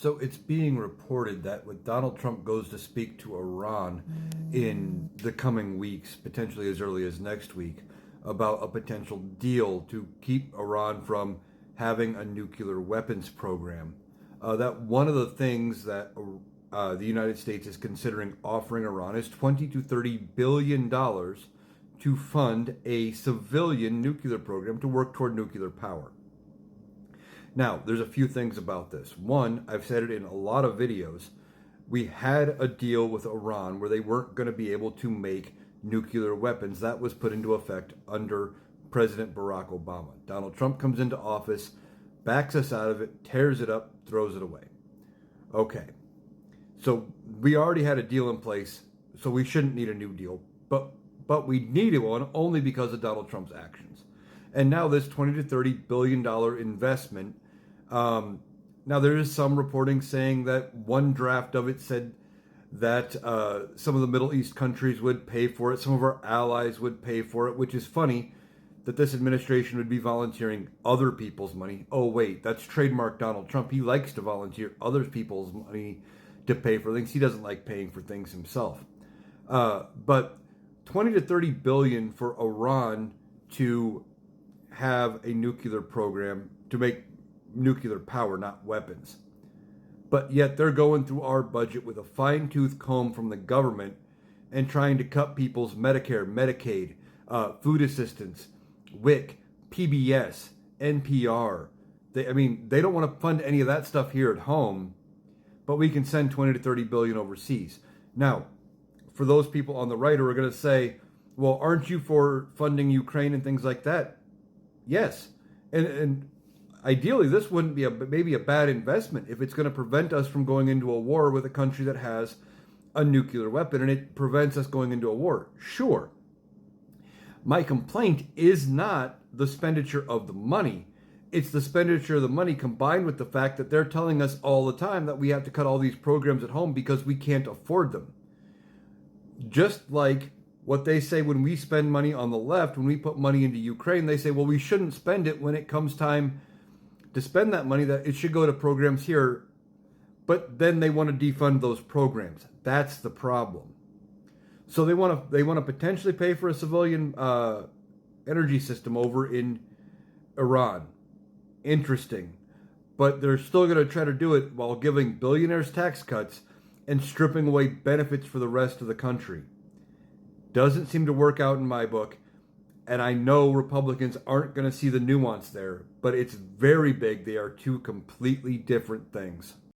So it's being reported that when Donald Trump goes to speak to Iran in the coming weeks, potentially as early as next week, about a potential deal to keep Iran from having a nuclear weapons program, that one of the things that the United States is considering offering Iran is 20 to 30 billion dollars to fund a civilian nuclear program to work toward nuclear power. Now, there's a few things about this. One, I've said it in a lot of videos. We had a deal with Iran where they weren't going to be able to make nuclear weapons. That was put into effect under President Barack Obama. Donald Trump comes into office, backs us out of it, tears it up, throws it away. Okay. So we already had a deal in place, so we shouldn't need a new deal. But we needed one only because of Donald Trump's actions. And now this 20 to 30 billion dollar investment. Now there is some reporting saying that one draft of it said that some of the Middle East countries would pay for it, some of our allies would pay for it, which is funny that this administration would be volunteering other people's money. Oh wait, that's trademark Donald Trump. He likes to volunteer other people's money to pay for things. He doesn't like paying for things himself. But 20 to 30 billion for Iran to have a nuclear program to make nuclear power, not weapons. But yet they're going through our budget with a fine-tooth comb from the government and trying to cut people's Medicare, Medicaid, food assistance, WIC, PBS, NPR. They don't want to fund any of that stuff here at home, but we can send 20 to 30 billion overseas. Now, for those people on the right who are going to say, well, aren't you for funding Ukraine and things like that? Yes. And ideally, this wouldn't be maybe a bad investment if it's going to prevent us from going into a war with a country that has a nuclear weapon and it prevents us going into a war. Sure. My complaint is not the expenditure of the money. It's the expenditure of the money combined with the fact that they're telling us all the time that we have to cut all these programs at home because we can't afford them. Just like what they say when we spend money on the left, when we put money into Ukraine, they say, well, we shouldn't spend it when it comes time to spend that money, that it should go to programs here. But then they want to defund those programs. That's the problem. So they want to potentially pay for a civilian energy system over in Iran. Interesting. But they're still going to try to do it while giving billionaires tax cuts and stripping away benefits for the rest of the country. Doesn't seem to work out in my book. And I know Republicans aren't going to see the nuance there, but it's very big. They are two completely different things.